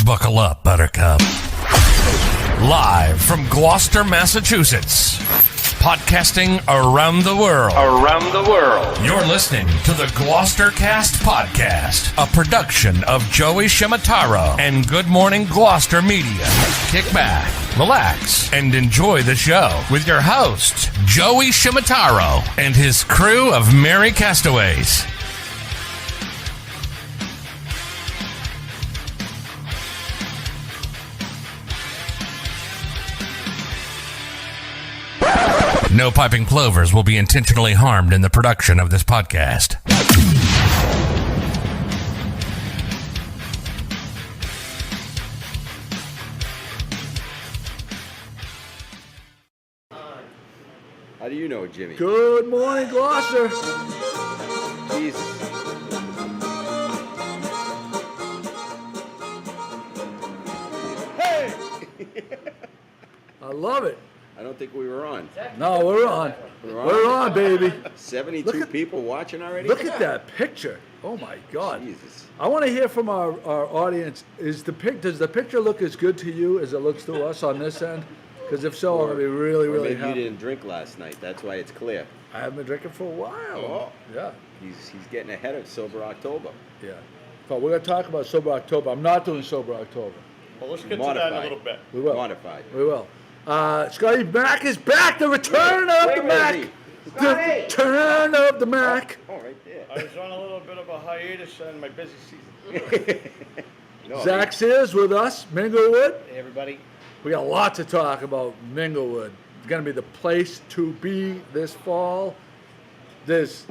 Buckle up, Buttercup. Live from Gloucester, Massachusetts. Podcasting around the world. You're listening to the GloucesterCast podcast, a production of Joey Shimataro and Good Morning Gloucester Media. Kick back, relax, and enjoy the show with your host, Joey Shimataro, and his crew of merry castaways. No piping plovers will be intentionally harmed in the production of this podcast. How do you know, Jimmy? Good morning, Gloucester. Jesus. Hey! I love it. I don't think we were on. No, we're on. We're on, baby. 72 people watching already? Look at that picture. Oh, my God. Jesus. I want to hear from our audience. Does the picture look as good to you as it looks to us on this end? Because if so, I'm going to be really, really maybe happy. you didn't drink last night. That's why it's clear. I haven't been drinking for a while. Oh. Yeah. He's getting ahead of Sober October. Yeah. But we're going to talk about Sober October. I'm not doing Sober October. Well, let's get to that in a little bit. We will. Modified. We will. Scotty Mac is back. The return of the Mac. The return of the Mac. Oh, right there. I was on a little bit of a hiatus in my busy season. No, Zach Sears with us, Minglewood. Hey, everybody. We got a lot to talk about Minglewood. It's going to be the place to be this fall. There's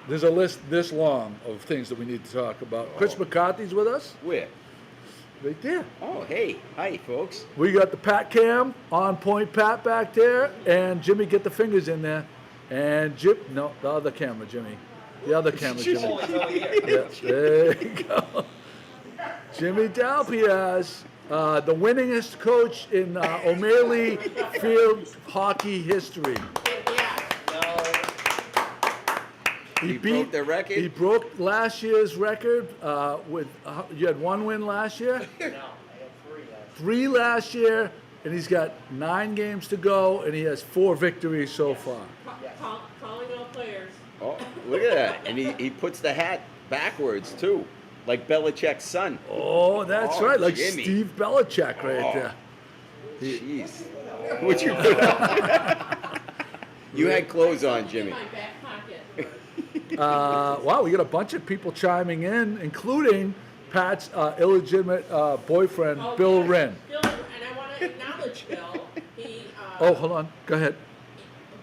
a list this long of things that we need to talk about. Chris McCarthy's with us. Where? Right there. Oh, hey. Hi, folks. We got the Pat Cam, on point Pat back there, and Jimmy, get the fingers in there. And the other camera, Jimmy. The other camera, Jimmy. Yeah, there you go. Jimmy Dalpiaz, the winningest coach in O'Malley Field hockey history. He broke the record? He broke last year's record you had one win last year? No, I had Three last year, and he's got 9 games to go, and he has 4 victories so far. Calling all players. Oh, look at that. And he puts the hat backwards, too. Like Belichick's son. Oh, that's Oh, right, like Jimmy. Steve Belichick right Oh. there. Jeez. What'd you put on? You had clothes on, Jimmy. In my back pocket. Wow, we got a bunch of people chiming in, including Pat's illegitimate boyfriend, Oh, Bill yes, Wren. Bill, and I want to acknowledge Bill. He, Oh, hold on. Go ahead.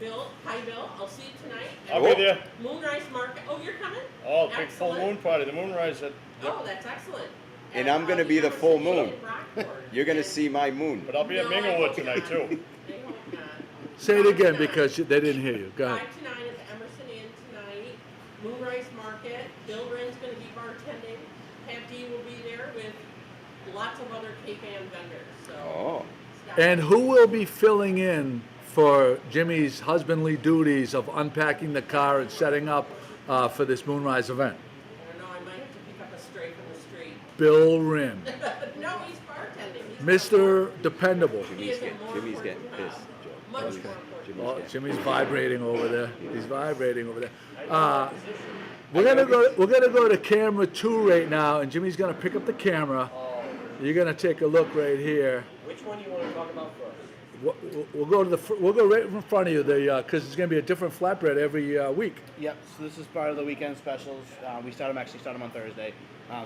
Bill, hi Bill. I'll see you tonight. I'll be there. Moonrise Market. Oh, you're coming? Oh, big full Excellent. moon party. The moonrise at. Oh, that's excellent. And I'm gonna be the full moon. You're going to to see my moon. But I'll be at No, I Minglewood hope tonight, not. too. I hope not. Say it again because they didn't hear you. Go 5 ahead. to 9 at the Emerson Inn tonight. Moonrise Market. Bill Wren's going to be bartending. Pat D will be there with lots of other Cape Ann vendors. So. Oh. stop And by. who will be filling in for Jimmy's husbandly duties of unpacking the car and setting up for this Moonrise event? I don't know, I might have to pick up a stray from the street. Bill Wren, No, he's bartending. He's Mr. Dependable. He is a more Jimmy's getting important pissed, job. Joe. Much Jimmy's- more important. Jimmy's Oh, getting- Jimmy's vibrating over there. He's vibrating over there. We're gonna go to camera 2 right now, and Jimmy's gonna pick up the camera. You're gonna take a look right here. Which one do you want to talk about first? We'll go to we'll go right in front of you, because it's gonna be a different flatbread every week. Yep, so this is part of the weekend specials. We start them on Thursday.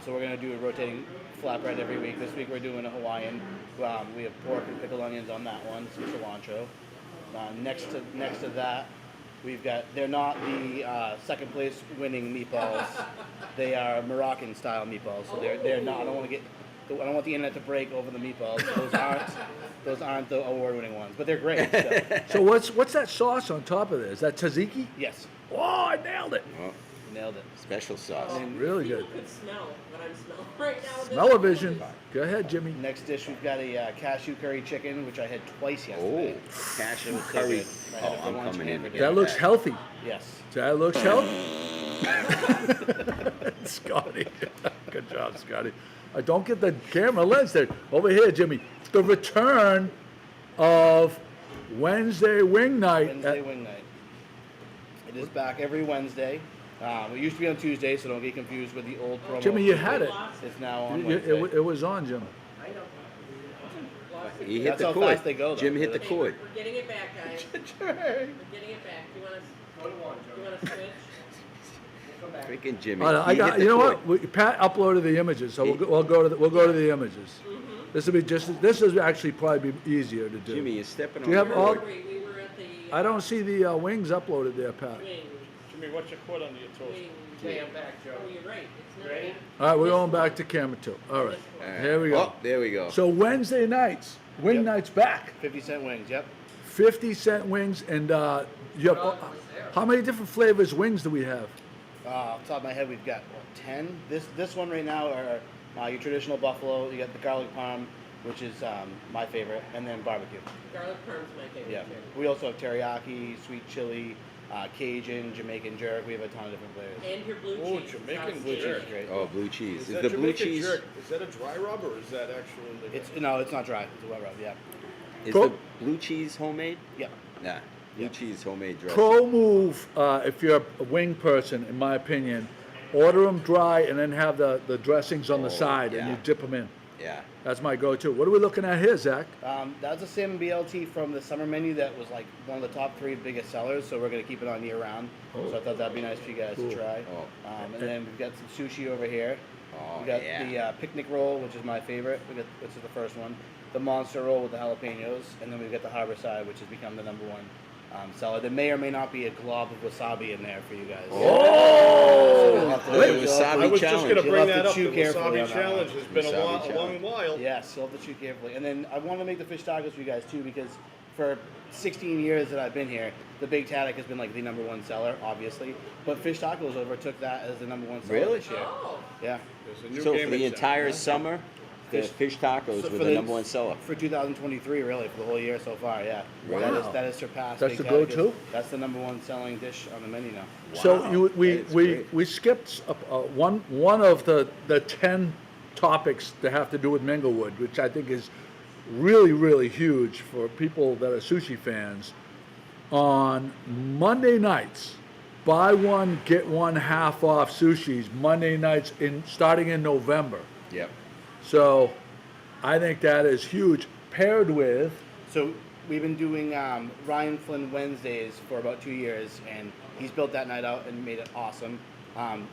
So we're going to do a rotating flatbread every week. This week we're doing a Hawaiian. We have pork and pickled onions on that one, some cilantro. Next to that, they're not the second place winning meatballs. They are Moroccan style meatballs. So they're not, I don't want the internet to break over the meatballs. Those aren't the award-winning ones, but they're great. So what's that sauce on top of this? Is that tzatziki? Yes, Oh, I nailed it. Oh, nailed it. special sauce. Really People good. could smell what I'm smelling right now. This Smell-o-vision. Go ahead, Jimmy. Next dish, we've got a cashew curry chicken, which I had twice Oh, yesterday. cashew It was so curry. good. I had Oh, it for I'm lunch coming and in. for That dinner. looks healthy. Yes. That looks healthy. Scotty. Good job, Scotty. I don't get the camera lens there. Over here, Jimmy. The return of Wednesday Wing Night. Wednesday Wing Night. It is back every Wednesday. It used to be on Tuesday, so don't get confused with the old promo. Jimmy, you had it. It's now on You- Wednesday. It was on, Jimmy. I know. He hit That's the how cord. fast they go, though. Jim hit the Okay, cord. we're getting it back, guys. We're getting it back. You want to switch? Freaking Jimmy. I He got. hit the You know cord. what? Pat uploaded the images, so we'll go to the images. This will be just. This is actually probably be easier to do. Jimmy, you're stepping Do you on have the all- cord. We were at the I don't see the wings uploaded there, Pat. wing. Jimmy, what's your quote under your toast? Wing. Okay, I'm back, Joe. Oh, you're right. It's not Ready? that. All right, we're This going one. back to camera 2. All right, All right. here we go. Oh, there we go. So Wednesday nights, Wing Yep. Night's back. 50-cent wings, yep. 50-cent wings, and you have. How many different flavors wings do we have? Off the top of my head, we've got 10. This one right now are your traditional buffalo. You got the garlic parm, which is my favorite, and then barbecue. Garlic parm's my favorite. Yeah. too. We also have teriyaki, sweet chili, Cajun, Jamaican jerk. We have a ton of different flavors. And your blue Oh, cheese. Jamaican Sounds Blue good. cheese is great. Oh, blue cheese. Is Is that the blue Jamaican cheese? jerk? Is that a dry rub or is that actually? It's not dry. It's a wet rub. Yeah. Is Cool. the blue cheese homemade? Yep. Nah. Blue Yeah. cheese homemade dressing. Pro move, if you're a wing person, in my opinion, order them dry and then have the dressings on the Oh, side and yeah. you dip them in. Yeah. That's my go-to. What are we looking at here, Zach? That's a salmon BLT from the summer menu that was like one of the top 3 biggest sellers. So we're gonna keep it on year round. Oh. So I thought that'd be nice for you guys Cool. to try. Oh. And then we've got some sushi over here. Oh, We got yeah. the picnic roll, which is my favorite. This is the first one. The monster roll with the jalapenos, and then we've got the Harborside, which has become the #1 seller. There may or may not be a glob of wasabi in there for you guys. Oh! So Wait, you'll have to- wasabi I was just challenge. going to You'll bring have to that up. The chew carefully wasabi on that challenge one. has been Wasabi Oh, a long while. Yes, you'll have to chew carefully. And then I want to make the fish tacos for you guys too, because for 16 years that I've been here, the Big Taddock has been like the #1 seller, obviously. But fish tacos overtook that as the #1 seller Really? this year. Oh. Yeah. There's a new So game for the in town. entire summer, the fish tacos So were for the #1 seller. For 2023, really, for the whole year so far, yeah. Wow. That has surpassed. That's Big the Taddock. go-to? That's the #1 selling dish on the menu now. So Wow, that is great. we skipped one of the 10 topics that have to do with Minglewood, which I think is really, really huge for people that are sushi fans. On Monday nights, buy one, get one half off sushis, Monday nights starting in November. Yep. So I think that is huge, paired with, So we've been doing Ryan Flynn Wednesdays for about 2 years, and he's built that night out and made it awesome.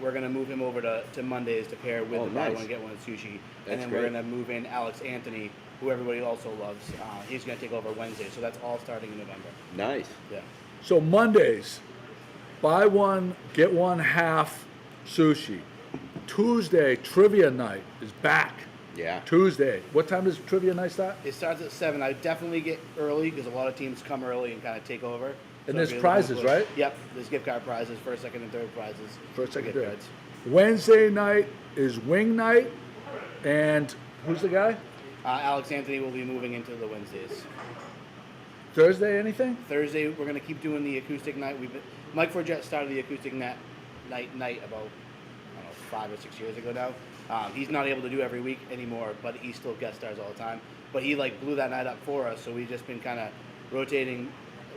We're going to move him over to Mondays to pair with Oh, the buy nice. one, get one sushi. That's and then great. we're going to move in Alex Anthony, who everybody also loves. He's going to take over Wednesday, so that's all starting in November. Nice. Yeah. so Mondays, buy one, get one half sushi. Tuesday, trivia night is back. Yeah. Tuesday. What time does trivia night start? It starts at 7. I definitely get early because a lot of teams come early and kind of take over. And So there's if you're prizes, looking for- right? Yep. There's gift card prizes, first, second, and third prizes. First, second, Gift third. cards. Wednesday night is wing night, and who's the guy? Alex Anthony will be moving into the Wednesdays. Thursday, anything? Thursday, we're going to keep doing the acoustic night. Mike Forget started the acoustic night about, I don't know, 5 or 6 years ago now. He's not able to do every week anymore, but he still guest stars all the time. But he like blew that night up for us, so we've just been kind of rotating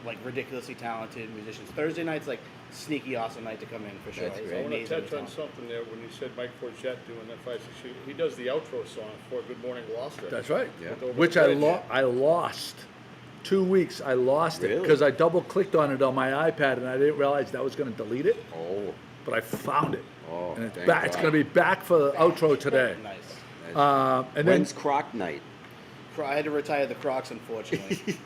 like ridiculously talented musicians. Thursday night's like sneaky awesome night to come in for sure. That's It's great. I want to amazing touch on talent. something there when you said Mike Forget doing that 5-6. He does the outro song for Good Morning Gloucester. That's right. Yeah. With Over Which the I Bridge. lost. 2 weeks, I lost it Really? because I double clicked on it on my iPad and I didn't realize that was going to delete it, Oh. but I found it. Oh, And it's thank back. It's God. going to be back for the outro today. Nice. And When's then Croc night? I had to retire the Crocs, unfortunately.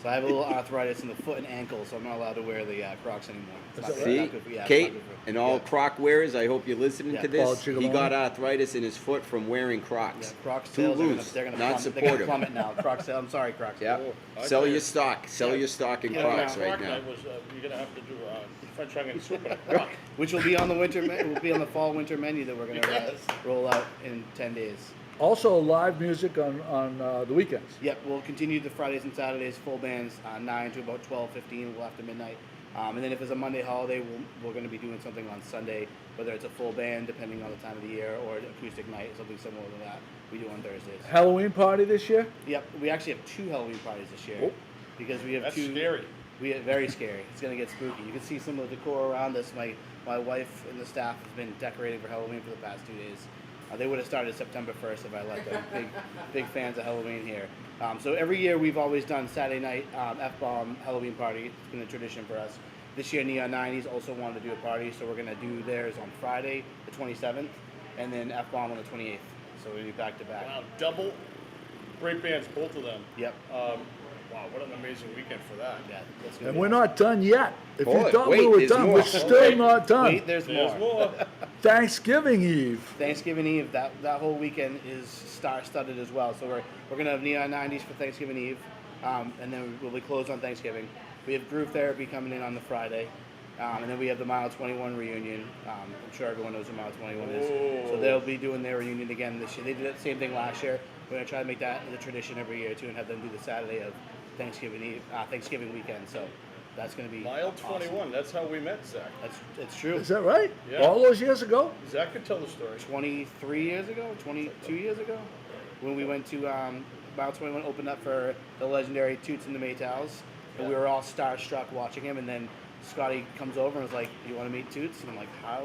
So I have a little arthritis in the foot and ankle, so I'm not allowed to wear the Crocs anymore. It's not See, not good for- yeah, it's Kate not good for- and all yeah. Croc wearers, I hope you're listening Yeah. to Paul this. He Gigalone. got arthritis in his foot from wearing Yeah, Crocs. Crocs Too sales loose, they're gonna not plummet, they're gonna supportive. plummet now. Crocs sales, I'm sorry, Crocs. Yeah. Oh, Sell I- your stock. Sell your stock in Yeah, Crocs yeah. right now. Night was, you're going to have to do French onion soup and a crock. Which will be on the winter, will be on the fall winter menu that we're gonna Yes. roll out in 10 days. also live music on the weekends. Yep, we'll continue the Fridays and Saturdays, full bands, 9 to about 12:15, we'll after midnight. And then if it's a Monday holiday, we're going to be doing something on Sunday, whether it's a full band, depending on the time of the year, or an acoustic night, something similar to that we do on Thursdays. Halloween party this year? Yep, we actually have 2 Halloween parties this year. Oh. Because we have That's 2. scary. Very scary. It's going to get spooky. You can see some of the decor around us. My wife and the staff have been decorating for Halloween for the past 2 days. They would have started September 1st if I let them. Big fans of Halloween here. So every year we've always done Saturday night F-bomb Halloween party. It's been a tradition for us. This year Neon 90s also wanted to do a party, so we're going to do theirs on Friday, the 27th, and then F-bomb on the 28th. So we'll be back to back. Wow, double. Great bands, both of them. Yep. Wow, what an amazing weekend for that. Yeah, that's gonna And be we're awesome. not done yet. If you Boy, thought wait, we were there's done, more. we're still not done. Wait, there's There's more. more. Thanksgiving Eve. Thanksgiving Eve, that whole weekend is star-studded as well. So we're gonna have Neon 90s for Thanksgiving Eve, and then we'll be closed on Thanksgiving. We have Groove Therapy coming in on the Friday, and then we have the Mile 21 reunion. I'm sure everyone knows who Mile 21 is. So they'll be doing their reunion again this year. They did the same thing last year. We're gonna try to make that the tradition every year too, and have them do the Saturday of Thanksgiving Eve, Thanksgiving weekend. So that's gonna be Mile awesome. 21, that's how we met, Zach. It's true. Is that right? Yeah. All those years ago? Zach could tell the story. 23 years ago, 22 years ago, when we went to Mile 21, opened up for the legendary Toots and the Maytals, and we were all starstruck watching him. And then Scotty comes over and was like, "You want to meet Toots?" And I'm like, "How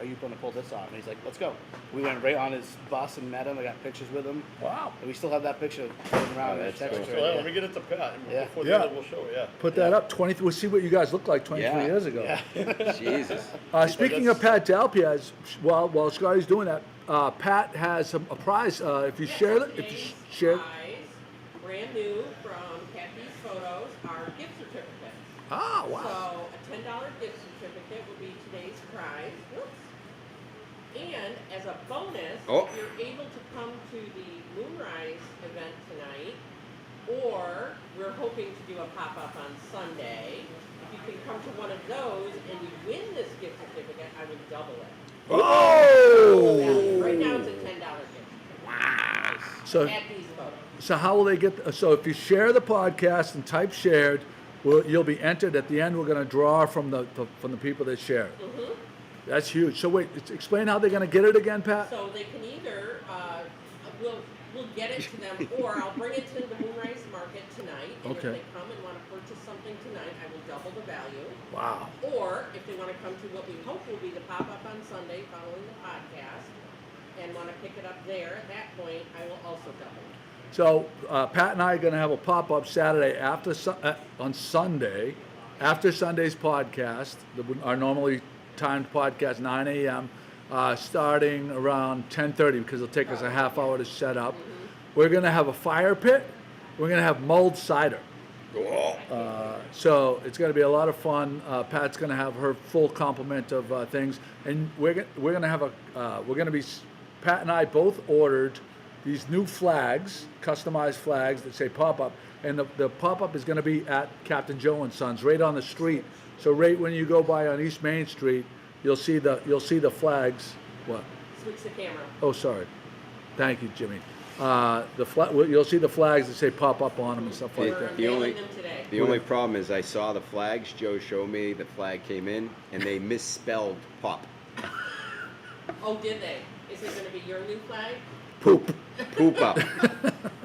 are you going to pull this off?" And he's like, "Let's go." We went right on his bus and met him. I got pictures with him. Wow. And we still have that picture floating around. that's Text cool. it So, right let there. me get it to Pat. Yeah. Before the Yeah. end, we'll show it, yeah. Put that up. 20. We'll see what you guys look like 23 Yeah. years ago. Jesus. Speaking of Pat Dalpiaz, while Scotty's doing that, Pat has a prize. If you share it, if you Today's share. prize, brand new from Kathy's Photos, are gift certificates. Ah, wow. So a $10 gift certificate will be today's prize. Whoops. And as a bonus, Oh. if you're able to come to the Moonrise event tonight, or we're hoping to do a pop-up on Sunday, if you can come to one of those and you win this gift certificate, I would double it. Oh! Right now it's a $10 gift. So, At these photos. so how will they get? So if you share the podcast and type shared, you'll be entered. At the end, we're going to draw from the people that share it. Mm-hmm. That's huge. So wait, explain how they're going to get it again, Pat. So they can either, we'll get it to them, or I'll bring it to the Moonrise Market tonight. And Okay. if they come and want to purchase something tonight, I will double the value. Wow. Or if they want to come to what we hope will be the pop-up on Sunday following the podcast, and want to pick it up there, at that point, I will also double it. So Pat and I are going to have a pop-up Saturday on Sunday, after Sunday's podcast, our normally timed podcast, 9 a.m., starting around 10:30, because it'll take us a half hour to set up. We're going to have a fire pit. We're going to have mulled cider. So it's going to be a lot of fun. Pat's going to have her full complement of things, and we're going to have Pat and I both ordered these new flags, customized flags that say pop-up, and the pop-up is going to be at Captain Joe and Sons, right on the street. So right when you go by on East Main Street, you'll see the flags. What? Switch the camera. Oh, sorry. Thank you, Jimmy. You'll see the flags that say pop-up on them and stuff like We're that. The only- mailing them today. The only problem is I saw the flags. Joe showed me the flag came in, and they misspelled pop. Oh, did they? Is it going to be your new flag? Poop. Poop up.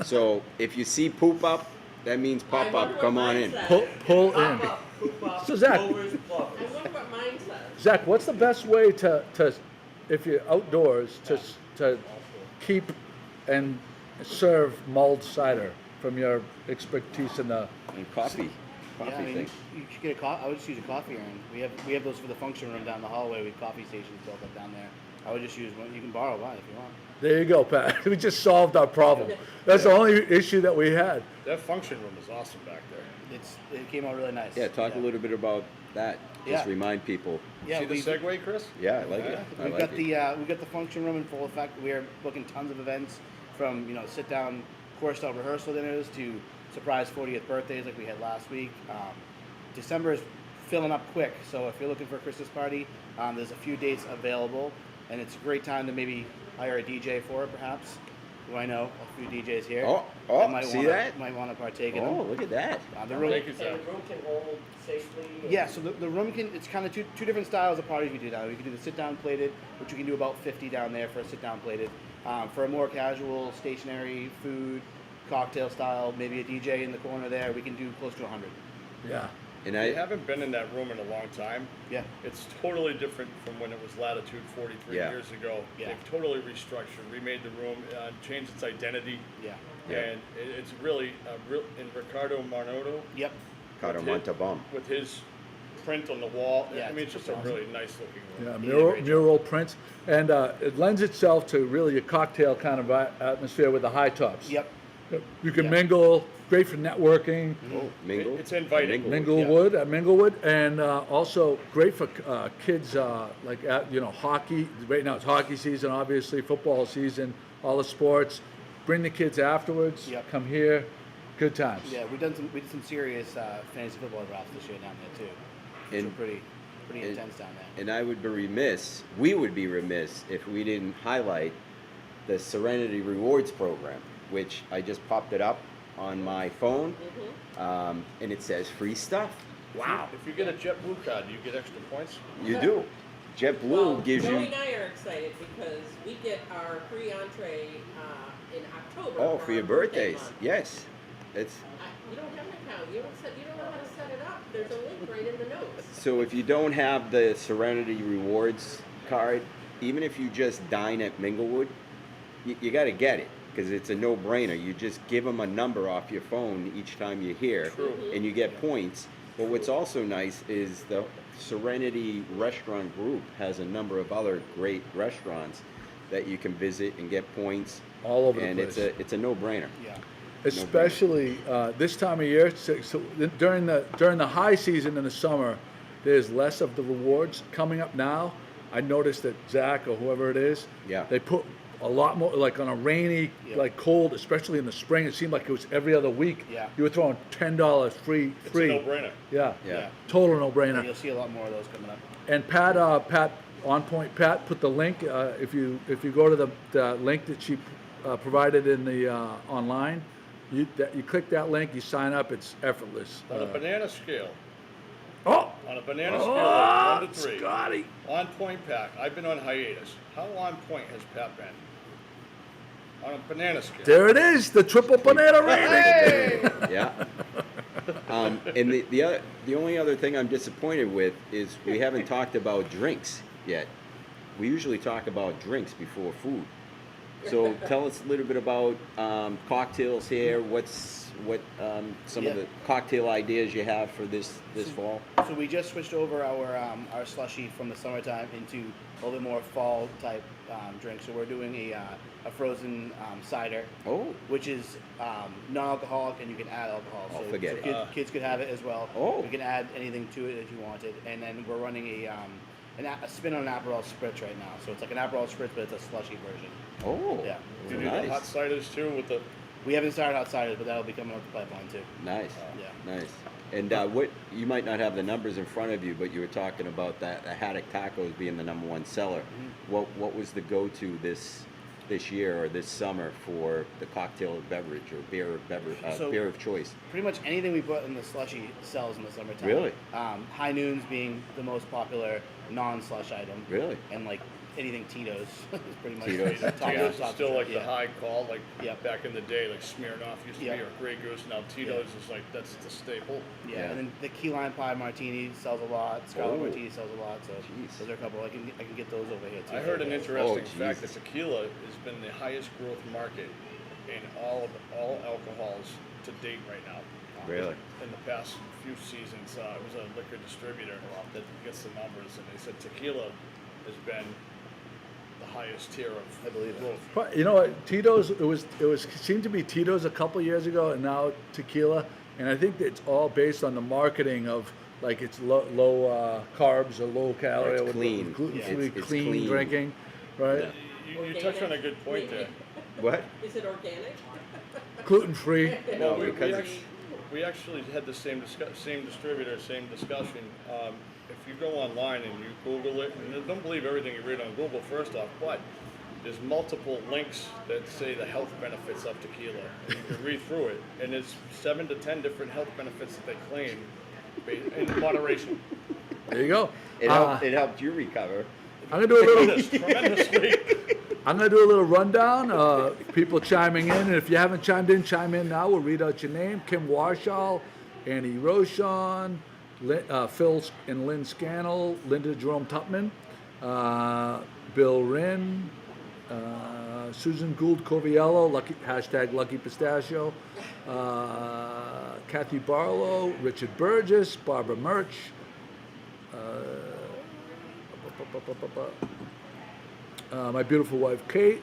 So if you see poop up, that means I pop wonder up. what Come on mine in. says. Pull Pop in. up, poop up. So Zach, I wonder what mine says. Zach, what's the best way to if you're outdoors, to keep and serve mulled cider from your expertise in the? And coffee. Coffee Yeah, I mean, thing. you should get I would just use a coffee urn. We have those for the function room down the hallway. We have coffee stations built up down there. I would just use one. You can borrow one if you want. There you go, Pat. We just solved our problem. That's the only issue that we had. That function room is awesome back there. It came out really nice. Yeah, talk a little bit about that. Just Yeah. remind people. Yeah, See the we've, segue, Chris? Yeah, I like it. I we've like got it. we've got the function room in full effect. We are booking tons of events, from sit down course style rehearsal dinners to surprise 40th birthdays like we had last week. December is filling up quick, so if you're looking for a Christmas party, there's a few dates available, and it's a great time to maybe hire a DJ for it, perhaps. who I know, a few DJs here. Oh, see that? Might want to partake in Oh, them. look at that. The room, Thank you, Zach. And the room can hold safely. yeah, so the room it's kind of two different styles of parties we do now. We can do the sit-down plated, which we can do about 50 down there for a sit-down plated. For a more casual, stationary food, cocktail style, maybe a DJ in the corner there, we can do close to 100. Yeah. And I haven't been in that room in a long time. Yeah. It's totally different from when it was Latitude 43 Yeah. years ago. Yeah. They've totally restructured, remade the room, changed its identity. Yeah. And it's really, in Ricardo Marnoto, Yep. Carter Montalban. with his print on the wall. Yeah, I mean, it's just a really nice looking room. Yeah, mural prints, and it lends itself to really a cocktail kind of atmosphere with the high tops. Yep. You can Yeah. mingle, great for networking. Oh, Mingle. It's inviting. Minglewood at Minglewood, and also great for kids like hockey. Right now it's hockey season, obviously football season, all the sports. Bring the kids afterwards. Yep. Come here, good times. Yeah, we did some serious fantasy football drafts this year down there too. Which And- were pretty intense down there. And I would be remiss, we would be remiss if we didn't highlight the Serenity Rewards program, which I just popped it up on my phone, and it says free stuff. Wow. If you get a JetBlue card, do you get extra points? You do. JetBlue Well, gives Joey you. and I are excited because we get our free entree in October. Oh, for your our birthday birthdays. month. Yes. It's You don't have an account. You don't know how to set it up. There's a link right in the notes. so if you don't have the Serenity Rewards card, even if you just dine at Minglewood, you got to get it because it's a no-brainer. You just give them a number off your phone each time you're here, and you get points. But what's also nice is the Serenity Restaurant Group has a number of other great restaurants that you can visit and get points. All over the and place. it's a no-brainer. Yeah. Especially this time of year. So during the high season in the summer, there's less of the rewards coming up now. I noticed that Zach or whoever it is, Yeah. they put a lot more, like on a rainy, Yeah. like cold, especially in the spring. It seemed like it was every other week. Yeah. You were throwing $10 free. It's a no-brainer. Yeah. Yeah. Total And no-brainer. you'll see a lot more of those coming up. And Pat on point. Pat put the link. If you go to the link that she provided in the online, you click that link, you sign up. It's effortless. On a banana scale, Oh, on a banana scale of 1 to 3, Scotty. on point Pat, I've been on hiatus. How on point has Pat been? On a banana scale. There it is, the triple banana rating. Yeah. And the only other thing I'm disappointed with is we haven't talked about drinks yet. We usually talk about drinks before food. So tell us a little bit about cocktails here. What some of the cocktail ideas you have for this fall? So we just switched over our slushy from the summertime into a little bit more fall type drink. So we're doing a frozen cider, which is non-alcoholic, and you can add alcohol. Oh, So, forget so it. kids could have it as well. Oh. You can add anything to it if you wanted. And then we're running a spin on an Aperol Spritz right now. So it's like an Aperol Spritz, but it's a slushy version. Oh, Yeah. Do you do the hot nice, ciders too with the? We haven't started outsiders, but that'll be coming up the pipeline too. nice, Yeah. nice. And what you might not have the numbers in front of you, but you were talking about that the Haddock Tacos being the #1 seller. What was the go-to this year or this summer for the cocktail beverage or beer of choice? Pretty much anything we put in the slushy sells in the summertime. Really? High Noons being the most popular non-slush item. Really? And like anything Tito's is pretty much Tito's. top Tito's is top still like the yeah. high call, like Yeah. back in the day, like Smirnoff used to Yeah. be, or Grey Goose. Now Tito's is like that's the staple. Yeah. Yeah. And then the key lime pie martini sells a lot. Scarlet Oh. Martini sells a lot. So Jeez. those are a couple. I can get those over here too. I heard an interesting Oh, fact that Jesus. tequila has been the highest growth market in all alcohols to date right now. Really? In the past few seasons, it was a liquor distributor that gets the numbers, and they said tequila has been the highest tier of I believe it. growth. But you know what, Tito's, it seemed to be Tito's a couple years ago, and now tequila, and I think that it's all based on the marketing of like it's low carbs or low calorie, It's or clean. gluten-free, It's clean clean. drinking, right? Yeah. You touched on a good point there. What? Is it organic? Gluten-free. No, we, because we actually had the same distributor, same discussion. If you go online and you Google it, and don't believe everything you read on Google first off, but there's multiple links that say the health benefits of tequila. And you can read through it, and there's 7 to 10 different health benefits that they claim in moderation. There you go. It helped you recover. I'm gonna do a little. Tremendously. I'm gonna do a little rundown. People chiming in, and if you haven't chimed in, chime in now. We'll read out your name: Kim Warshall, Annie Rochon, Phil and Lynn Scannell, Linda Jerome Tupman, Bill Wren, Susan Gould Coviello, Lucky Pistachio, Kathy Barlow, Richard Burgess, Barbara Murch. My beautiful wife Kate,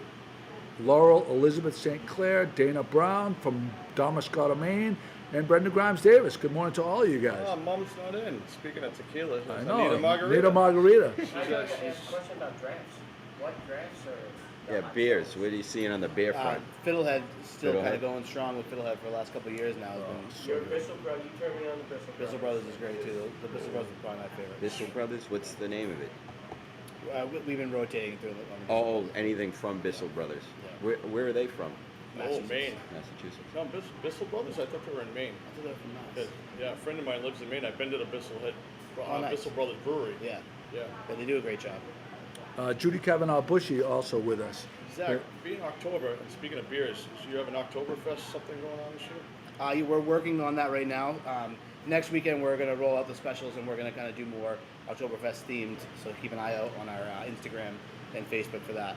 Laurel Elizabeth St. Clair, Dana Brown from Damariscotta, Maine, and Brenda Grimes Davis. Good morning to all of you guys. Oh, Mom's not in. Speaking of tequila, I know. Anita Margarita. She's I got to ask a question about drafts. What drafts are? Yeah, beers. What are you seeing on the beer front? Fiddlehead still kind Fiddlehead. of going strong with Fiddlehead for the last couple of years now. Your Bristol Brothers. You turned me on to Bristol Brothers. Bristol Brothers is great too. The Bristol Brothers is probably my favorite. Bissell Brothers? What's the name of it? We've been rotating through. Oh, anything from Bissell Brothers. Yeah. Where are they from? Oh, Maine. Massachusetts. No, Bissell Brothers, I thought they were in Maine. I thought they were from Mass. Yeah, a friend of mine lives in Maine. I've been to the Bissell Nice. Brothers Brewery. Yeah, Yeah. but they do a great job. Judy Kavanaugh Bushy also with us. Zach, being October, and speaking of beers, so you have an Oktoberfest something going on this year? We're working on that right now. Next weekend we're going to roll out the specials and we're going to kind of do more Oktoberfest themed. So keep an eye out on our Instagram and Facebook for that.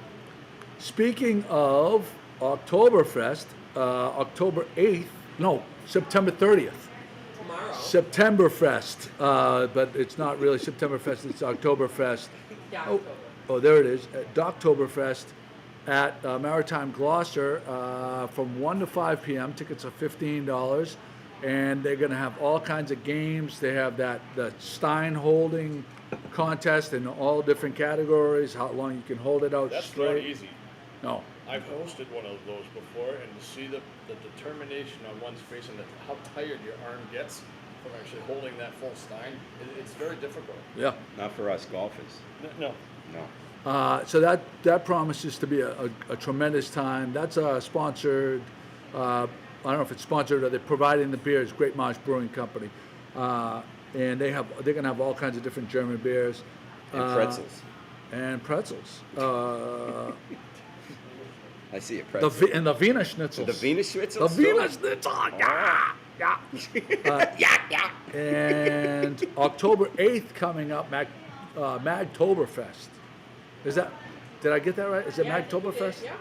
Speaking of Oktoberfest, October 8th, no, September 30th. Tomorrow. Septemberfest, but it's not really Septemberfest, it's Oktoberfest. October. Oh, there it is, Doctoberfest at Maritime Gloucester from 1 to 5 p.m. Tickets are $15, and they're going to have all kinds of games. They have the Stein holding contest in all different categories, how long you can hold it out That's straight. not easy. No. I've hosted one of those before, and to see the determination on one's face and how tired your arm gets from actually holding that full stein, it's very difficult. Yeah. Not for us golfers. No. No. So that promises to be a tremendous time. That's sponsored. I don't know if it's sponsored or they're providing the beers. Great Marsh Brewing Company, and they're going to have all kinds of different German beers And pretzels. and pretzels. I see a pretzel. The Wiener Schnitzels. The Venus Schnitzel? The Wiener Schnitzel. Yeah, yeah. And October 8th coming up, Magtoberfest. Is that? Did I get that right? Is it Yeah, I think you did. Magtoberfest? Yeah,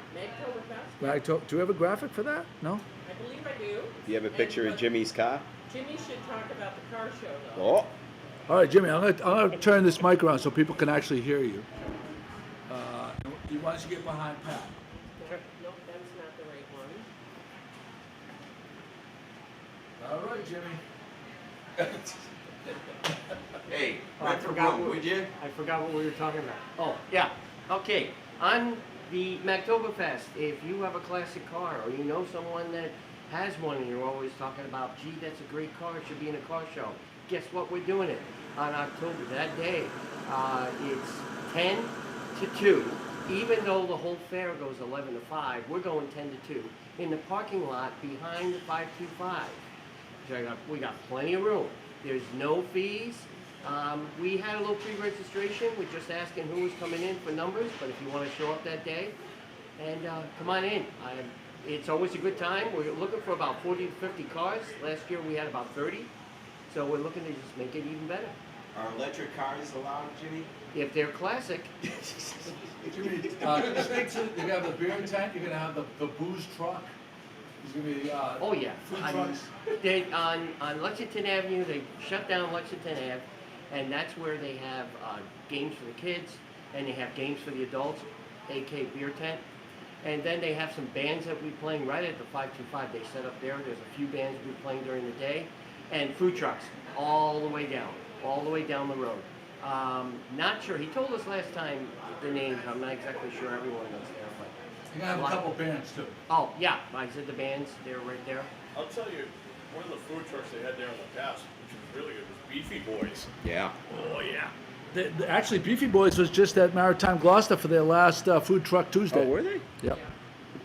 Magtoberfest. Do we have a graphic for that? No. I believe I do. Do you have a picture of And Jimmy's car? Jimmy should talk about the car show, though. Oh, All right, Jimmy. I'm gonna turn this mic around so people can actually hear you. Why don't you get behind Pat? Nope, that's not the right one. All right, Jimmy. hey, I forgot I forgot what we were talking about. Oh, yeah. Okay. On the Magtoberfest, if you have a classic car or you know someone that has one and you're always talking about, gee, that's a great car, it should be in a car show. Guess what? We're doing it on October. That day, it's 10 to 2. Even though the whole fair goes 11 to 5, we're going 10 to 2 in the parking lot behind the 525. So we got plenty of room. There's no fees. We had a little pre-registration. We're just asking who was coming in for numbers, but if you want to show up that day, and come on in. It's always a good time. We're looking for about 40 to 50 cars. Last year we had about 30. So we're looking to just make it even better. are electric cars allowed, Jimmy? If they're classic. Jimmy, speak to, you're gonna have the beer tent, you're gonna have the booze truck. There's gonna be Oh yeah. food On, trucks. on Lexington Avenue, they shut down Lexington Ave, and that's where they have games for the kids, and they have games for the adults, AK beer tent. And then they have some bands that we playing right at the 525. They set up there. There's a few bands we playing during the day, and food trucks all the way down the road. Not sure. He told us last time the names. I'm not exactly sure everyone knows there, but You're gonna have a couple bands too. oh yeah, I said the bands. They're right there. I'll tell you, one of the food trucks they had there in the past, which was really good, was Beefy Boys. Yeah. Oh yeah. Actually, Beefy Boys was just at Maritime Gloucester for their last Food Truck Tuesday. Oh, were they? Yep,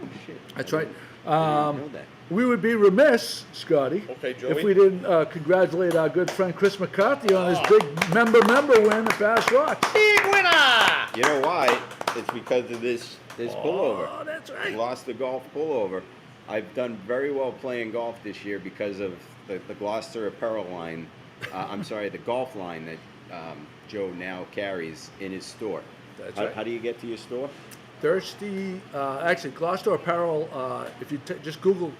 Oh, shit. that's right. I didn't know that. We would be remiss, Scotty, Okay, Joey. if we didn't congratulate our good friend Chris McCarthy on his big member win at Bass Rocks. Big winner! You know why? It's because of this pullover. Oh, that's right. Gloucester Golf pullover. I've done very well playing golf this year because of the Gloucester apparel line. I'm sorry, the golf line that Joe now carries in his store. That's how, right. How do you get to your store? Thirsty, actually, Gloucester Apparel, if you just Google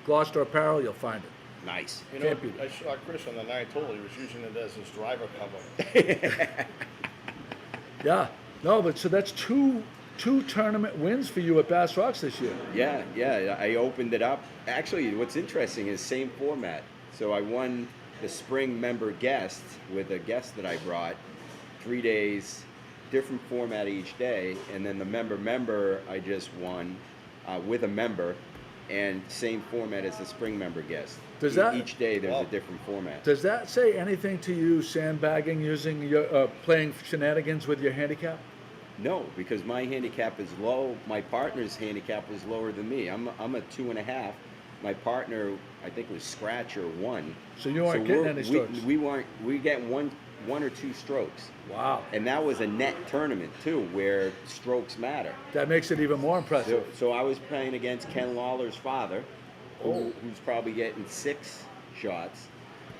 Gloucester Apparel, you'll find it. Nice. You know, Can't beat it. I saw Chris on the 9 hole. He was using it as his driver cover. Yeah. No, but so that's two tournament wins for you at Bass Rocks this year. Yeah. I opened it up. Actually, what's interesting is same format. So I won the spring member guest with a guest that I brought, 3 days, different format each day, and then the member I just won with a member, and same format as the spring member guest. Does that- Each day there's a different format. Does that say anything to you, sandbagging, using your playing shenanigans with your handicap? No, because my handicap is low. My partner's handicap was lower than me. I'm a 2.5. My partner, I think, was scratch or 1. So you weren't getting any strokes? We get one or two strokes. Wow. And that was a net tournament too, where strokes matter. That makes it even more impressive. So I was playing against Ken Lawler's father, who's probably getting 6 shots.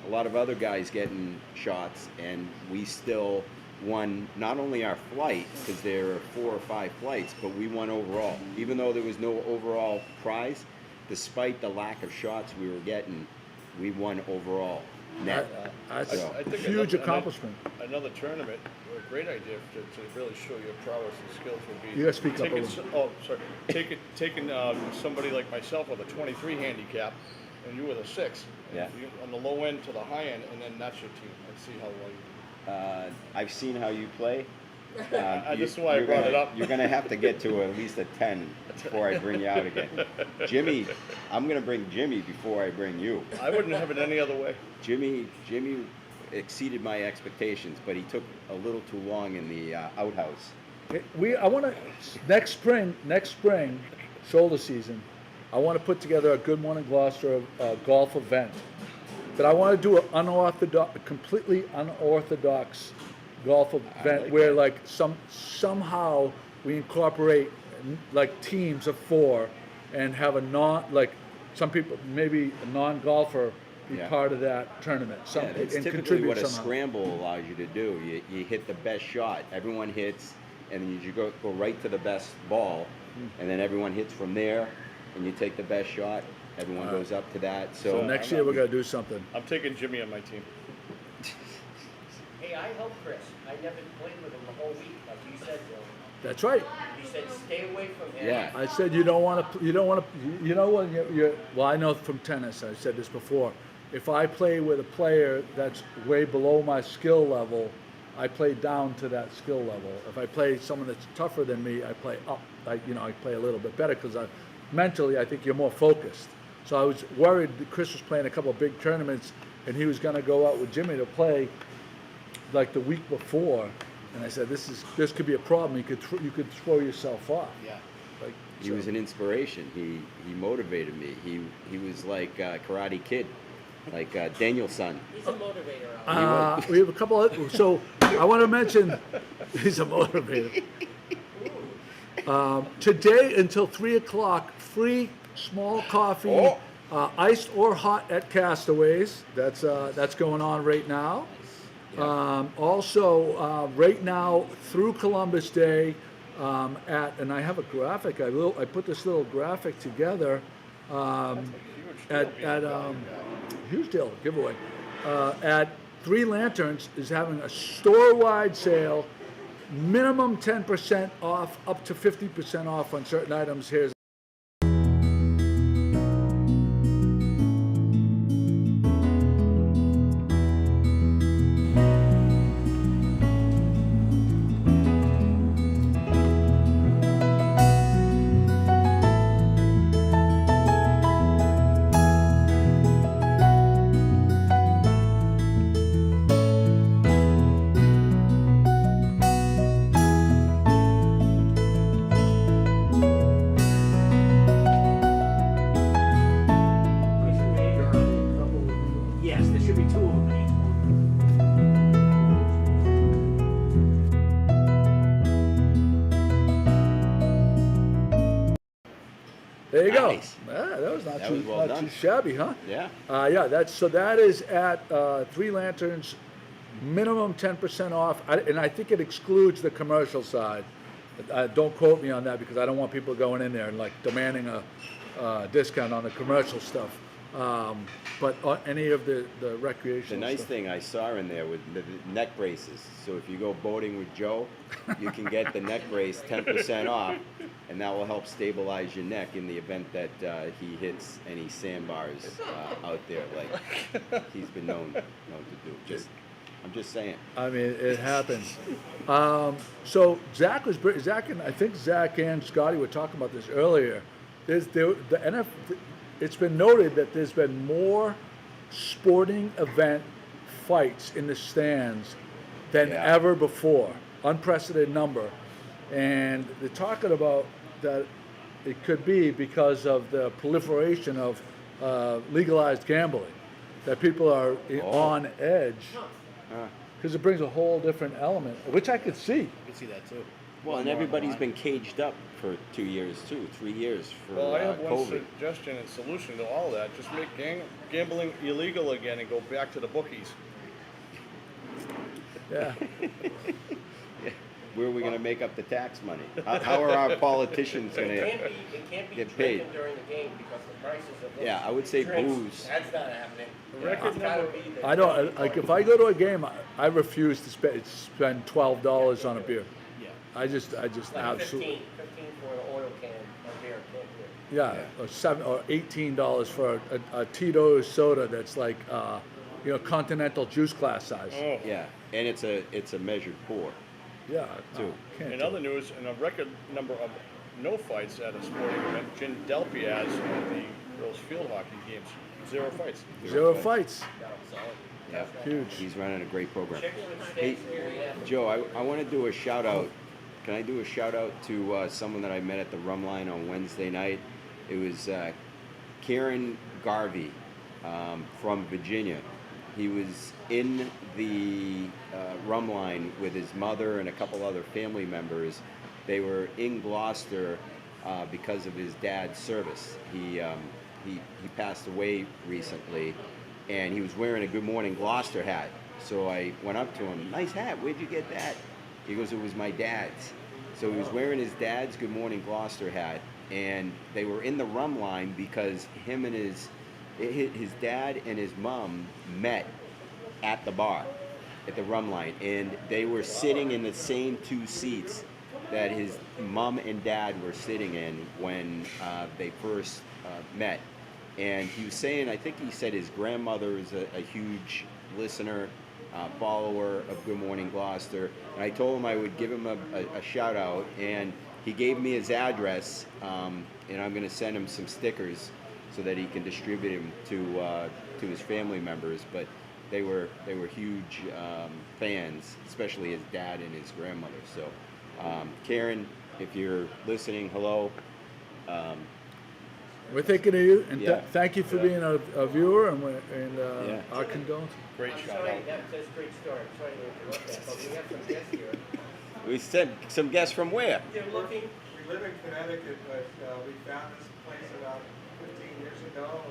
A lot of other guys getting shots, and we still won not only our flight, because there are 4 or 5 flights, but we won overall. Even though there was no overall prize, despite the lack of shots we were getting, we won overall. Net. That's So- I a think huge accomplishment. Another tournament, a great idea to really show your prowess and skills would be. You gotta speak up a taking little. Taking somebody like myself with a 23 handicap, and you with a 6. Yeah. You, on the low end to the high end, and then that's your team, and see how well you. I've seen how you play. That's why I you're brought gonna- it up. You're going to have to get to at least a 10 before I bring you out again. Jimmy, I'm going to bring Jimmy before I bring you. I wouldn't have it any other way. Jimmy exceeded my expectations, but he took a little too long in the outhouse. I want to next spring, shoulder season. I want to put together a good one in Gloucester, a golf event. But I want to do a completely unorthodox golf event like where that. like somehow we incorporate like teams of 4 and have some people, maybe a non-golfer be Yeah. part of that tournament. Yeah, that's and typically contribute what a somehow. scramble allows you to do. You hit the best shot. Everyone hits, and then you go right to the best ball, and then everyone hits from there, and you take the best shot. Everyone goes up to that. So next year we're gonna do something. I'm taking Jimmy on my team. Hey, I helped Chris. I never played with him the whole week, like you said, Joe. That's right. You said stay away from him. Yeah. I said you don't want to. You don't want to. You know when you're. Well, I know from tennis. I said this before. If I play with a player that's way below my skill level, I play down to that skill level. If I play someone that's tougher than me, I play up. I play a little bit better because mentally I think you're more focused. So I was worried that Chris was playing a couple of big tournaments, and he was going to go out with Jimmy to play like the week before. And I said, this could be a problem. You could throw yourself off. Yeah. Like He so- was an inspiration. He motivated me. He was like Karate Kid, like Daniel-san. He's a motivator. We have a couple of, so I want to mention, he's a motivator. Today until 3 o'clock, free small coffee, iced or hot at Castaways. That's going on right now. Also, right now through Columbus Day, and I have a graphic. I put this little graphic together at huge deal giveaway. At Three Lanterns is having a store-wide sale, minimum 10% off, up to 50% off on certain items. Here's There you Nice. go. Yeah, that was not That too was well not done. too shabby, huh? Yeah. Yeah, that is at Three Lanterns, minimum 10% off, and I think it excludes the commercial side. Don't quote me on that because I don't want people going in there and like demanding a discount on the commercial stuff. But any of the The recreational nice stuff. thing I saw in there was the neck braces. So if you go boating with Joe, you can get the neck brace 10% off, and that will help stabilize your neck in the event that he hits any sandbars out there, like he's been known to do. I'm just saying. I mean, it happens. So Zach and I think Zach and Scotty were talking about this earlier. It's been noted that there's been more sporting event fights in the stands than ever before. Unprecedented number. And they're talking about that it could be because of the proliferation of legalized gambling, that people are on edge. Because it brings a whole different element, which I could see. You can see that too. Well, and everybody's been caged up for 2 years, 3 years for Well, I have one COVID. suggestion and solution to all that. Just make gambling illegal again and go back to the bookies. Yeah. Where are we going to make up the tax money? How are our politicians going to It can't be get drinking paid? during the game because the prices of those Yeah, I would say drinks, booze. That's not happening. record It's gotta number- be the- I don't, like, if I go to a game, I refuse to spend $12 on a beer. Yeah. I just Like absolutely, 15 for an oil can of beer. Can't do it. yeah, or $7 or $18 for a Tito's soda that's like, continental juice class size. Oh. Yeah, and it's a measured pour. Yeah, Too. no, can't In do other it. news, in a record number of no fights at a sporting event, Jen Delpy has at the girls' field hockey games. 0 fights. Zero fights, Yeah, huge. he's running a great program. Chicken with Hey, steaks, here, yeah. Joe, I want to do a shout out. Can I do a shout out to someone that I met at the Rum Line on Wednesday night? It was Kieran Garvey from Virginia. He was in the Rum Line with his mother and a couple other family members. They were in Gloucester because of his dad's service. He passed away recently, and he was wearing a Good Morning Gloucester hat. So I went up to him, "Nice hat, where'd you get that?" He goes, "It was my dad's." So he was wearing his dad's Good Morning Gloucester hat, and they were in the Rum Line because him and his dad and his mom met at the bar, at the Rum Line, and they were sitting in the same 2 seats that his mom and dad were sitting in when they first met. And he was saying, I think he said his grandmother is a huge listener, follower of Good Morning Gloucester, and I told him I would give him a shout out, and he gave me his address, and I'm going to send him some stickers so that he can distribute them to his family members. But they were huge fans, especially his dad and his grandmother. So, Karen, if you're listening, hello. We're thinking of you, and Yeah. thank you for being a viewer, and Yeah. our condolences. Great I'm shout sorry, out. that's a great story. I'm sorry to interrupt that, but we have some guests here. We sent some guests from where? They're looking. We live in Connecticut, but we found this place about 15 years ago.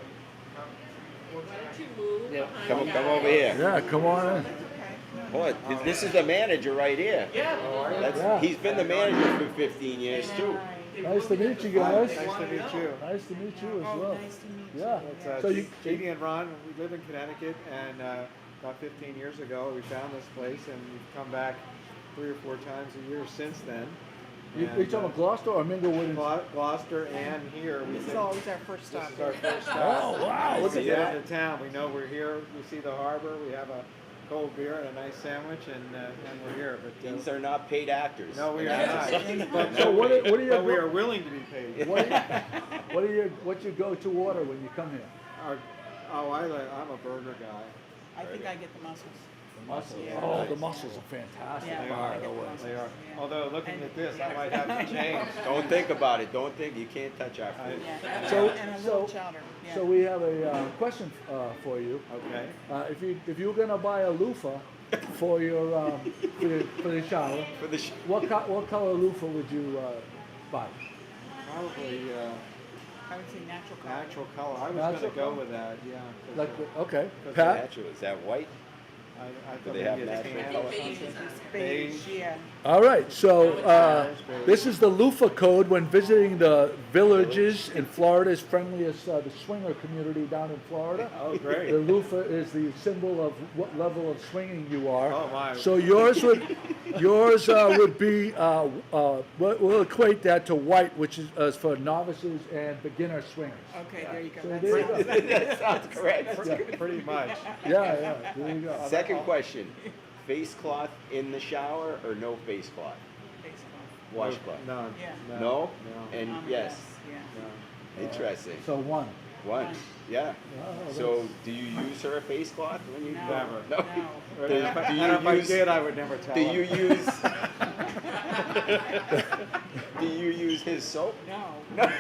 Why don't you move Yeah. behind Come guys? over here. Yeah, come on in. Boy, this is the manager right here. Yeah. Yeah. He's been the manager for 15 years too. Nice to meet you guys. Nice to meet you. Nice to meet you as well. Nice to meet you. Yeah. It's So you, Jamie and Ron. We live in Connecticut, and about 15 years ago, we found this place, and we've come back 3 or 4 times a year since then. you talking about Gloucester or Minglewood? and- Gloucester and here. This is always our first stop. This is our first stop. Oh, wow, look We at get that. into town. We know we're here. We see the harbor. We have a cold beer and a nice sandwich, and we're here. But These are not paid actors. no, we are not. But, So what are your but we are willing to be paid. what's your go-to order when you come here? I'm a burger guy. I think I get the mussels. Mussels. Yeah. Oh, the mussels are fantastic. Yeah, They I are. get the way. mussels. They are. Although looking at this, I might have to change. Don't think about it. Don't think. You can't touch our food. Yeah, So- and a little so- chowder. Yeah. So we have a question for you. Okay. If you were gonna buy a loofah for your for the shower, For the what color loofah would you buy? Probably I would say natural color. Natural color. I was Natural going to go color? with that. Yeah. 'cause, Like, okay, Because Pat? Natural, is that white? I thought Do they have maybe it's natural tan color? or something. Beige, Beige. yeah. All right, so this is the loofah code when visiting the villages in Florida's friendliest, the swinger community down in Florida. Oh, great. The loofah is the symbol of what level of swinging you are. Oh, my. So yours would be we'll equate that to white, which is for novices and beginner swingers. Okay, there you go. So That there you sounds go. That sounds correct. Pretty much. Yeah, there you go. Second question, face cloth in the shower or no face cloth? based Washcloth? No. Yeah. No? No. And on- yes, Yeah. interesting. So one. One, yeah. Oh, So do you use her face cloth when you? No. Never. No. No. Do, And do if I you use? did, I would never tell Do her. you use? Do you use his soap? No.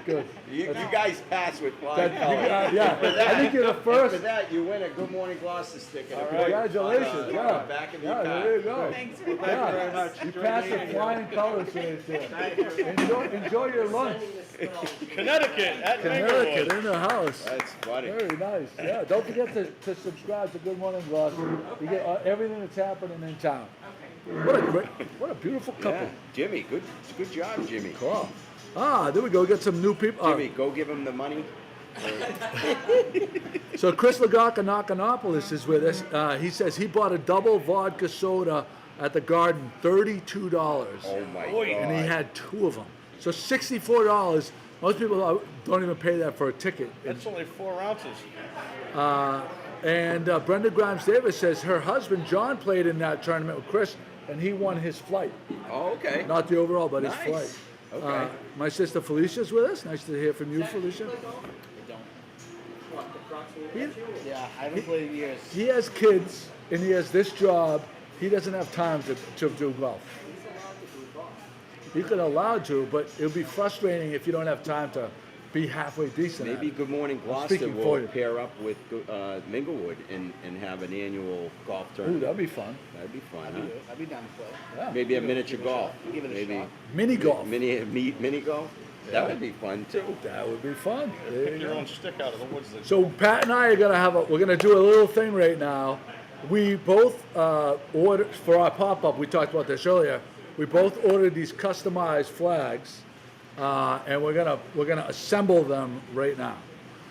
Good. You guys pass with flying That- colors. yeah, I think you're the And first. for that, you win a Good Morning Gloucester sticker. All to right. put on Congratulations, the yeah. back of Yeah, your there car. you go. Thanks for Thank you very much. You Enjoy passed the meeting you. flying colors there. Enjoy your lunch. Connecticut at Connecticut Minglewood. in the house. That's funny. Very nice. Yeah, don't forget to subscribe to Good Morning Gloucester. You get everything that's happening in town. What a beautiful couple. Yeah, Jimmy, good job, Jimmy. Cool. There we go. Get some new people. Jimmy, go give him the money. So Chris Lagaka is with us. He says he bought a double vodka soda at the Garden, $32. Oh my And he God. had two of them. So $64. Most people don't even pay that for a ticket. That's only 4 ounces. And Brenda Grimes Davis says her husband John played in that tournament with Chris, and he won his flight. Oh, okay. Not the overall, but his Nice. flight. Okay. My sister Felicia's with us. Nice to hear from you, Felicia. Yeah, I haven't played in years. He has kids, and he has this job. He doesn't have time to do golf. He could allow to, but it would be frustrating if you don't have time to be halfway decent. at Maybe it. Good Morning Gloucester speaking will for you. pair up with Minglewood and have an annual golf Ooh, tournament. that'd be fun. That'd be fun, huh? I'd be down to play. Yeah. Maybe a miniature golf. Give it a Maybe shot. Mini golf. mini golf. That would be fun too. That would be fun. There Pick you your go. own stick out of the woods. So Pat and I are gonna we're gonna do a little thing right now. We both ordered for our pop-up. We talked about this earlier. We both ordered these customized flags, and we're gonna assemble them right now.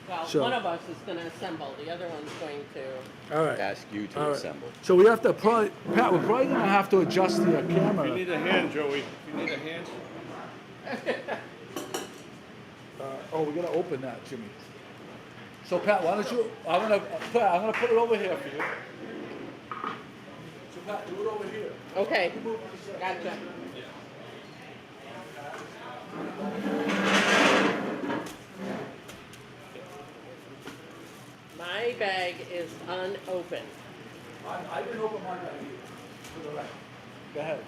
Well, So- one of us is gonna assemble, the other one's going to. All right. Ask you to All right. assemble. So we have to probably, Pat, we're probably gonna have to adjust the If you camera. need a hand, Joey. If you need a hand. We're gonna open that, Jimmy. So Pat, why don't you? I'm gonna put it over here for you. So Pat, do it over here. Okay, gotcha. My bag is unopened. I didn't open mine right here. To the right. Go ahead.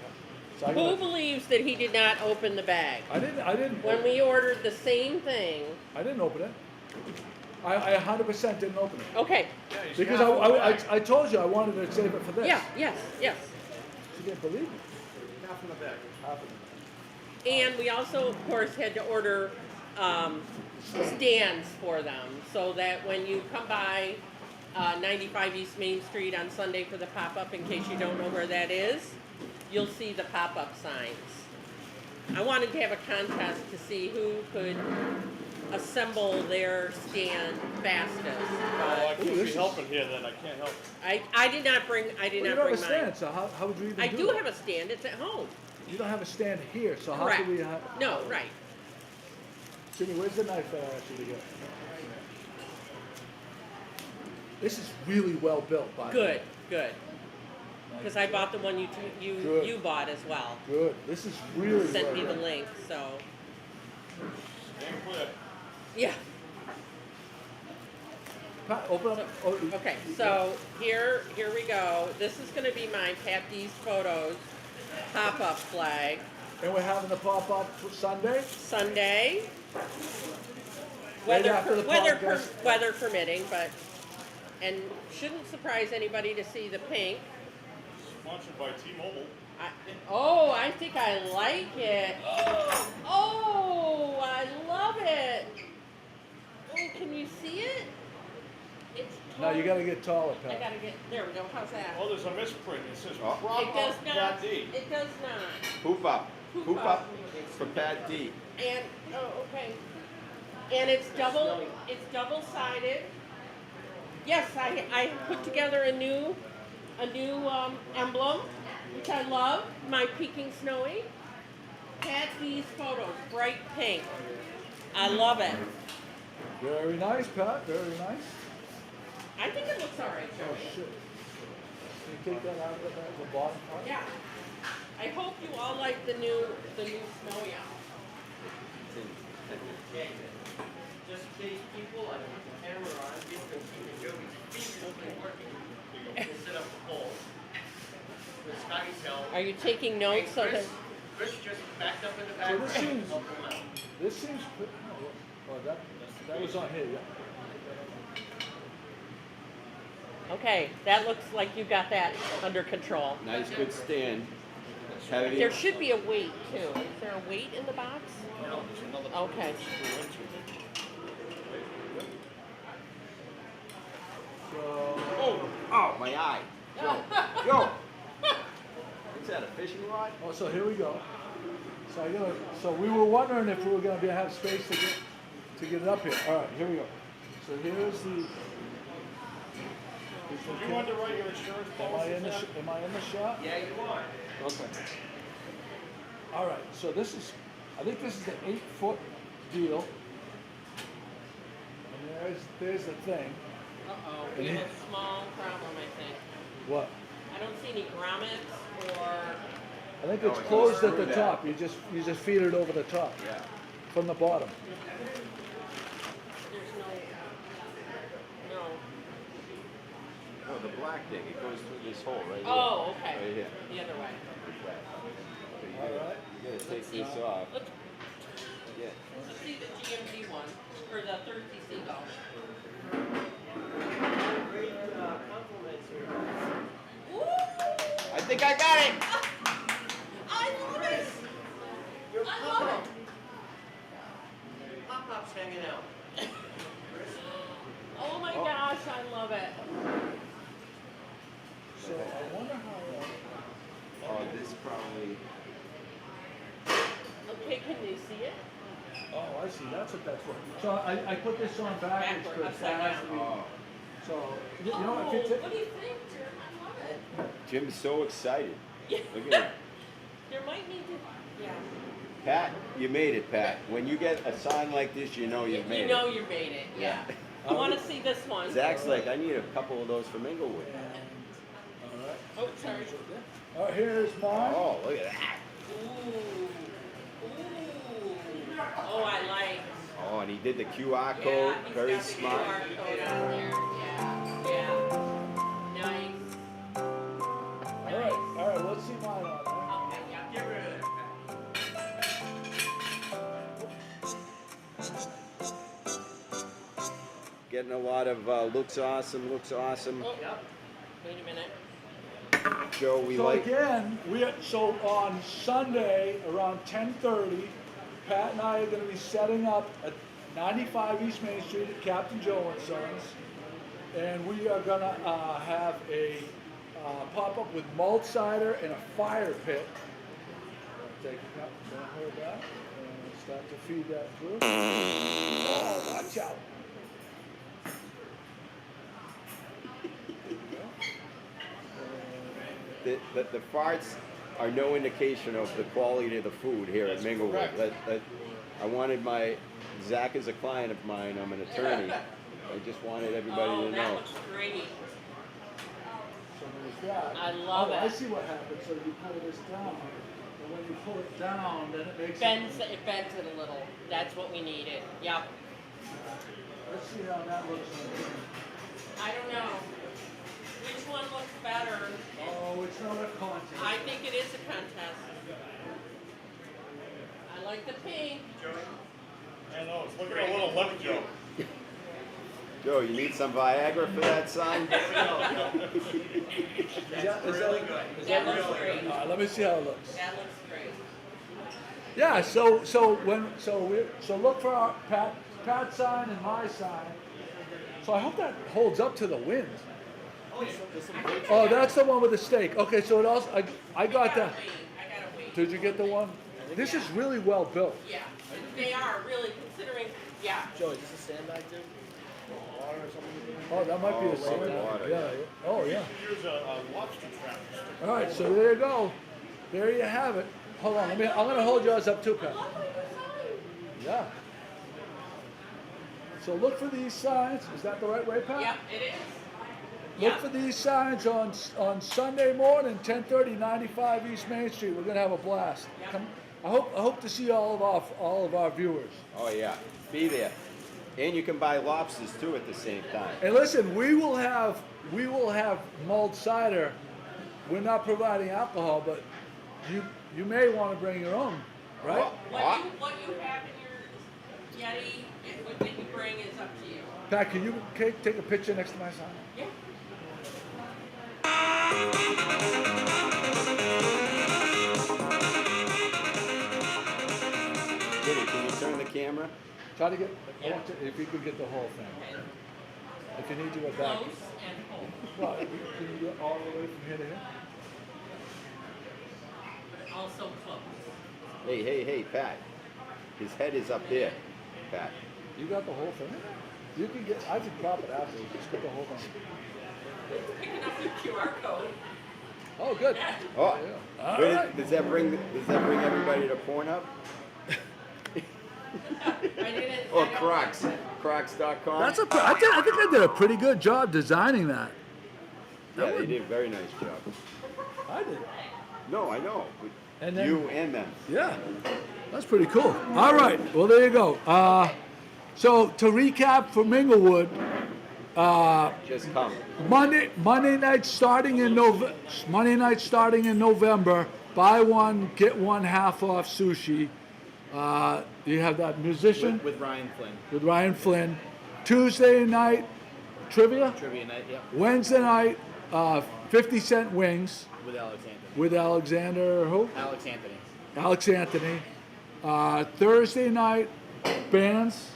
So I Who gotta- believes that he did not open the bag? I didn't. When we ordered the same thing, I didn't open it. I 100% didn't open it. okay, Because I told you I wanted to save it for this. yeah, yes, yes. You didn't believe me. Half in the back. Half of it. And we also, of course, had to order stands for them, so that when you come by 95 East Main Street on Sunday for the pop-up, in case you don't know where that is, you'll see the pop-up signs. I wanted to have a contest to see who could assemble their stand fastest. Oh, I But can't this be is- helping here then. I can't help. I did not bring Well, you don't have a mine. stand, so how would you even I do do that? have a stand. It's at home. You don't have a stand here, so how Correct. could we have? No, right. Jimmy, where's the knife that I asked you to get? This is really well built, by the Good, way. good. Because I bought the one Good. you bought as well. Good. This is really Sent well me the built. link, so Stand clear. yeah. Pat, open up. Oh, Okay, so here we go. This is going to be my Pat D's Photos pop-up flag. And we're having the pop-up Sunday? Sunday. Right after the podcast. Weather permitting, but and shouldn't surprise anybody to see the pink. Sponsored by T-Mobile. I think I like it. Oh, I love it. Oh, can you see it? It's No, you tall. gotta get taller, I Pat. gotta get, there we go, how's that? Oh, there's a misprint. It says Oh. prop It does up not, Pat D. it does not. Hoop up. Hoop Hoop up. up for Pat D. And, okay. And it's double-sided. Yes, I put together a new emblem, which I love. My Peking Snowy. Pat D's photos, bright pink. I love it. Very nice, Pat. Very nice. I think it looks all right, Oh Joey. shit. Can you take that out of the bottom part? Yeah. I hope you all like the new Snowy out. Yeah, just in case people, I put the camera on, people can see the Joey's feet working. You can set up the pole. With Scotty's help. Are you taking notes so that? Chris just backed up in the So back. this seems, Help him out. this seems, oh, that was on here, yeah. Okay, that looks like you got that under control. Nice, good stand. Heavy. There should be a weight too. Is there a weight in the box? No, there's another Okay. screw into it. So, Oh, my eye. Yo. What's that, a fishing rod? oh, so here we go. So we were wondering if we were gonna have space to get it up here. All right, here we go. So here's the. Do you want to write your insurance policy? Am I in the shot? Yeah, you are. Okay. All right, so I think this is the 8-foot deal. And there's the thing. Uh-oh, we have a small problem, I think. What? I don't see any grommets or, I think No, it's it closed goes at the through top. You just feed it over the top Yeah. from the bottom. there's no. Oh, the black thing, it goes through this hole right here. Oh, okay. Right here. The other way. All right. You gotta take this off. Let's Yeah. see the GMG one, or the Thirsty Seagull. Great compliments here. Ooh! I think I got it! I love it! Your I love it! Pop-Pop's hanging out. Oh my gosh, I love it. So I wonder how. Oh, this probably. Okay, can you see it? Oh, I see. That's what that's for. So I put this on backwards Backward, because upside that has to down. be. Oh. So you know if it's What do you think, Jim? I love it. Jim's so excited. Yeah. Look at him. There might need to, yeah. Pat, you made it, Pat. When you get a sign like this, you know you've made You know it. you made it, yeah. I want to see this one. Zach's like, I need a couple of those for Minglewood. all right. Oh, sorry. All right, here's mine. Oh, look at that. Ooh. Ooh. Oh, I like. Oh, and he did the QR code. Yeah, he's Very got the smart. QR code on there. Yeah, yeah. Nice. All right, let's see mine on there. Okay, yeah. Get rid of it. Getting a lot of looks awesome, looks awesome. Oh, wait a minute. Joe, we So like. again, so on Sunday around 10:30, Pat and I are going to be setting up at 95 East Main Street at Captain Joe and Sons, and we are going to have a pop-up with malt cider and a fire pit. Take a cup, don't hold that, and start to feed that through. Oh, watch out! The farts are no indication of the quality of the food here at Minglewood. I wanted Zach is a client of mine, I'm an attorney. I just wanted everybody Oh, to that know. looks great. So there's that. I love I it. see what happens. So you pull this down, and when you pull it down, then it makes It bends it a little. That's what we needed. Yep. Let's see how that looks. I don't know. Which one looks better? Oh, it's not a contest. I think it is a contest. I like the pink. I know, it's looking a little lemon Joe. Joe, you need some Viagra for that sign? Is that really good? That looks great. Let me see how it looks. That looks great. Yeah, so look for our Pat sign and my sign. So I hope that holds up to the wind. Oh, that's the one with the stake. Okay, so it also I got that. I gotta wait. Did you get the one? This is really well built. Yeah, they are really considering, yeah. Joe, is this a sandbag too? Water or something? Oh, that might be a probably sign. water, Yeah. Oh, yeah. Here's a lobster trap. All right, so there you go. There you have it. Hold on, I'm gonna hold yours up too, Pat. Yeah. So look for these signs. Is that the right way, Pat? Yep, it is. Look Yep. for these signs on Sunday morning, 10:30, 95 East Main Street. We're gonna have a blast. Yep. Come, I hope to see all of our viewers. Oh yeah, be there. And you can buy lobsters too at the same time. And listen, we will have mulled cider. We're not providing alcohol, but you may want to bring your own, right? What you have in your Yeti, and what you bring is up to you. Pat, can you take a picture next to my sign? Yeah. Jimmy, can you turn the camera? Try to get, I want to, if you could get the whole thing. Okay. If you need to go back. Close and hold. Well, can you get all the way from here to here? Also close. Hey, Pat. His head is up there, Pat. You got the whole thing? You can get, I can crop it after, just get the whole thing. Picking up the QR code. Oh, good. Oh, Yeah. All wait, right. does that bring everybody to Pornhub? Or Crocs? Crocs.com? I think I did a pretty good job designing that. Yeah, they did a very nice job. I did. No, I know. And then- You and them. Yeah, that's pretty cool. All right, well there you go. So to recap for Minglewood, Just come. Monday night starting in November. Buy one get one half off sushi. You have that musician With Ryan Flynn. with Ryan Flynn. Tuesday night trivia. Trivia night, yep. Wednesday night 50-cent wings With Alex Anthony. with Alexander who? Alex Anthony. Alex Anthony. Thursday night bands.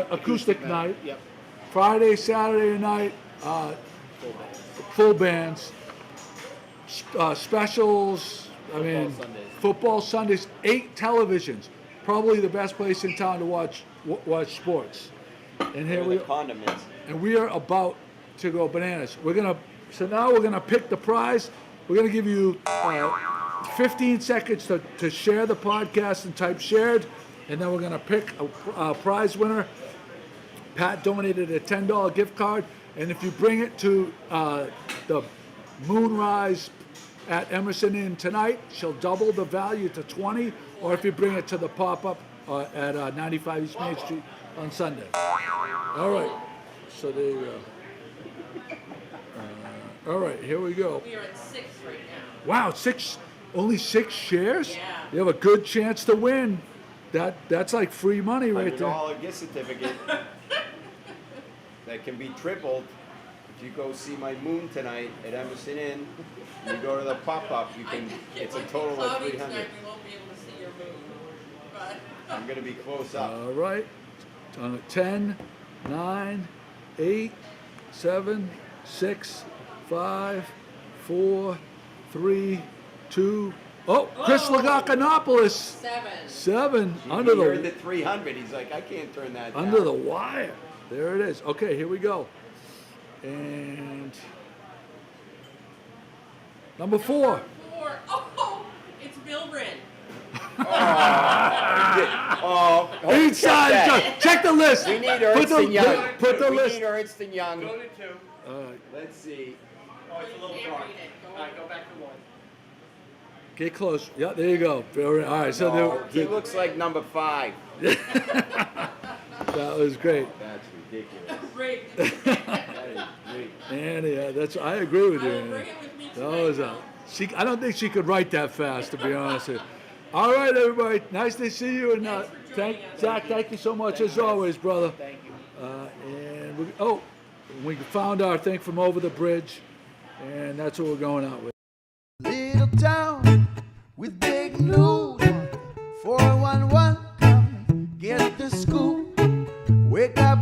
Acoustic night. Yep. Friday, Saturday night, Full band. full bands. Specials. Sundays. Football Sundays. 8 televisions. Probably the best place in town to watch sports. And here Where we the condiments. and we are about to go bananas. So now we're gonna pick the prize. We're gonna give you 15 seconds to share the podcast and type shared, and then we're gonna pick a prize winner. Pat donated a $10 gift card, and if you bring it to the Moonrise at Emerson Inn tonight, she'll double the value to 20, or if you bring it to the pop-up at 95 East Main Street on Sunday. All right, so there you go. All right, here we go. We are at 6 right now. Wow, only 6 shares? Yeah. You have a good chance to win. That's like free money right there. $100 gift certificate that can be tripled. If you go see my moon tonight at Emerson Inn, you go to the pop-up, it's a total of 300. Tonight, we won't be able to see your moon. But I'm gonna be close up. All right. 10, 9, 8, 7, 6, 5, 4, 3, 2. Oh, Chris Lagakanopoulos. 7 He under heard the the 300. He's like, I can't turn that down. under the wire. There it is. Okay, here we go. And number 4. 4. Oh, it's Bill Wren. Oh, Inside joke. Check the list. we need Put Ernst the- and Young. Put the we list. need Ernst and Young. Go to 2. Let's see. Oh, it's a little Can't dark. read it. Go. All right, go back to 1. Get close. Yeah, there you go. All right, so Oh, he there, looks like number 5. that was great. That's ridiculous. Great. That is great. And I agree with I you. will Andy. bring it with me That was tonight. I don't think she could write that fast, to be honest with you. All right, everybody. Nice to see you. And Thanks for thank joining us. Zach. Thank you so much as always, brother. Thank you. And And we found our thing from over the bridge, and that's what we're going out with. Little town with big news. 411, come get the scoop. Wake up.